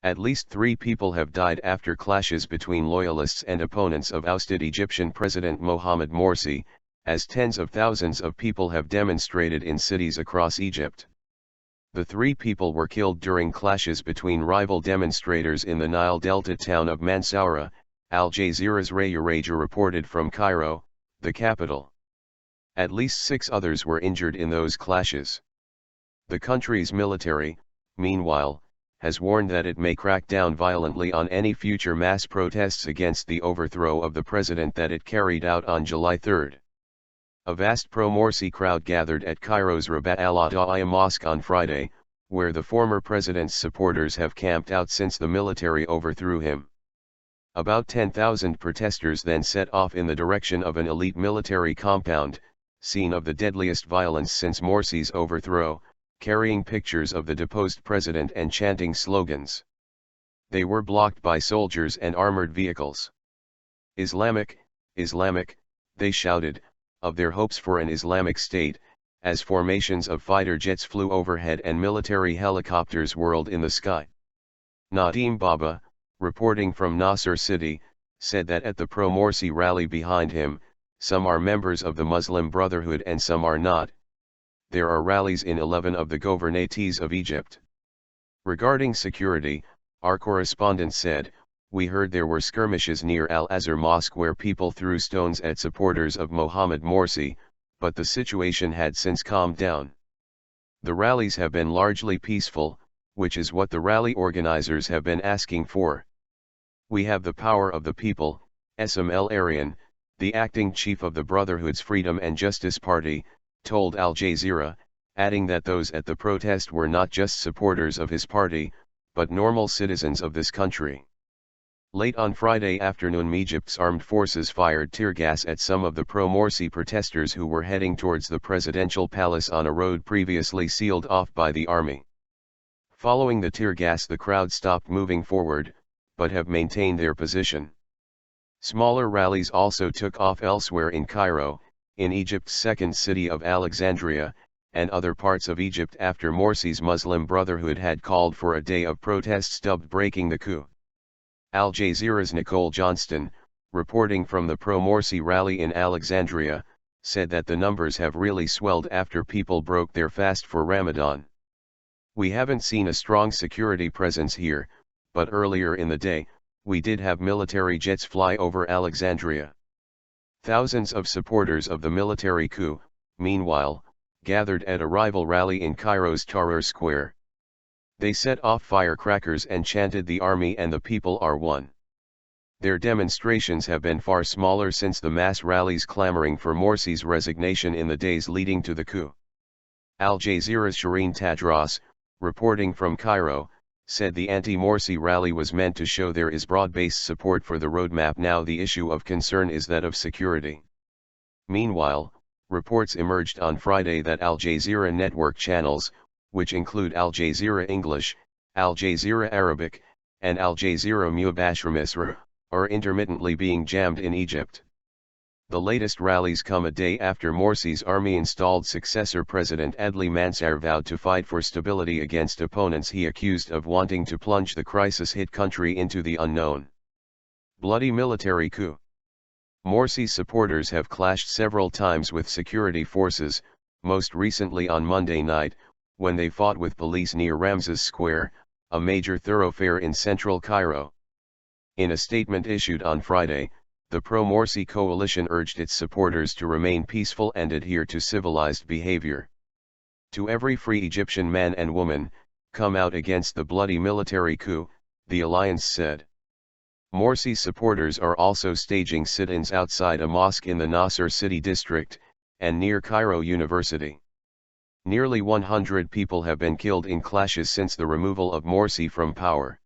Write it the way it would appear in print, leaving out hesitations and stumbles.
At least 3 people have died after clashes between loyalists and opponents of ousted Egyptian President Mohamed Morsi, as tens of thousands of people have demonstrated in cities across Egypt. The 3 people were killed during clashes between rival demonstrators in the Nile Delta town of Mansoura, Al Jazeera's Rageh reported from Cairo, the capital. At least 6 others were injured in those clashes. The country's military, meanwhile, has warned that it may crack down violently on any future mass protests against the overthrow of the president that it carried out on July 3. A vast pro-Morsi crowd gathered at Cairo's Rabaa al-Adawiya mosque on Friday, where the former president's supporters have camped out since the military overthrew him. About 10,000 protesters then set off in the direction of an elite military compound, scene of the deadliest violence since Morsi's overthrow, carrying pictures of the deposed president and chanting slogans. They were blocked by soldiers and armored vehicles. Islamic, Islamic, they shouted, of their hopes for an Islamic state, as formations of fighter jets flew overhead and military helicopters whirled in the sky. Nadim Baba, reporting from Nasser City, said that at the pro-Morsi rally behind him, some are members of the Muslim Brotherhood and some are not. There are rallies in 11 of the governorates of Egypt. Regarding security, our correspondent said, "We heard there were skirmishes near Al-Azhar Mosque where people threw stones at supporters of Mohamed Morsi, but the situation had since calmed down. The rallies have been largely peaceful, which is what the rally organizers have been asking for. We have the power of the people," Esam El-Arian, the acting chief of the Brotherhood's Freedom and Justice Party, told Al Jazeera, adding that those at the protest were not just supporters of his party, but normal citizens of this country. Late on Friday afternoon, Egypt's armed forces fired tear gas at some of the pro-Morsi protesters who were heading towards the presidential palace on a road previously sealed off by the army. Following the tear gas, the crowd stopped moving forward, but have maintained their position. Smaller rallies also took off elsewhere in Cairo, in Egypt's second city of Alexandria, and other parts of Egypt after Morsi's Muslim Brotherhood had called for a day of protests dubbed Breaking the Coup. Al Jazeera's Nicole Johnston, reporting from the pro-Morsi rally in Alexandria, said that the numbers have really swelled after people broke their fast for Ramadan. "We haven't seen a strong security presence here, but earlier in the day, we did have military jets fly over Alexandria." Thousands of supporters of the military coup, meanwhile, gathered at a rival rally in Cairo's Tahrir Square. They set off firecrackers and chanted "The army and the people are one." Their demonstrations have been far smaller since the mass rallies clamoring for Morsi's resignation in the days leading to the coup. Al Jazeera's Shireen Tadros, reporting from Cairo, said the anti-Morsi rally was meant to show there is broad-based support for the roadmap. Now the issue of concern is that of security. Meanwhile, reports emerged on Friday that Al Jazeera network channels, which include Al Jazeera English, Al Jazeera Arabic, and Al Jazeera Mubashir Misr, are intermittently being jammed in Egypt. The latest rallies come a day after Morsi's army-installed successor President Adli Mansour vowed to fight for stability against opponents he accused of wanting to plunge the crisis-hit country into the unknown. Bloody military coup. Morsi's supporters have clashed several times with security forces, most recently on Monday night, when they fought with police near Ramses Square, a major thoroughfare in central Cairo. In a statement issued on Friday, the pro-Morsi coalition urged its supporters to remain peaceful and adhere to civilized behavior. "To every free Egyptian man and woman, come out against the bloody military coup," the alliance said. Morsi supporters are also staging sit-ins outside a mosque in the Nasser City district, and near Cairo University. Nearly 100 people have been killed in clashes since the removal of Morsi from power.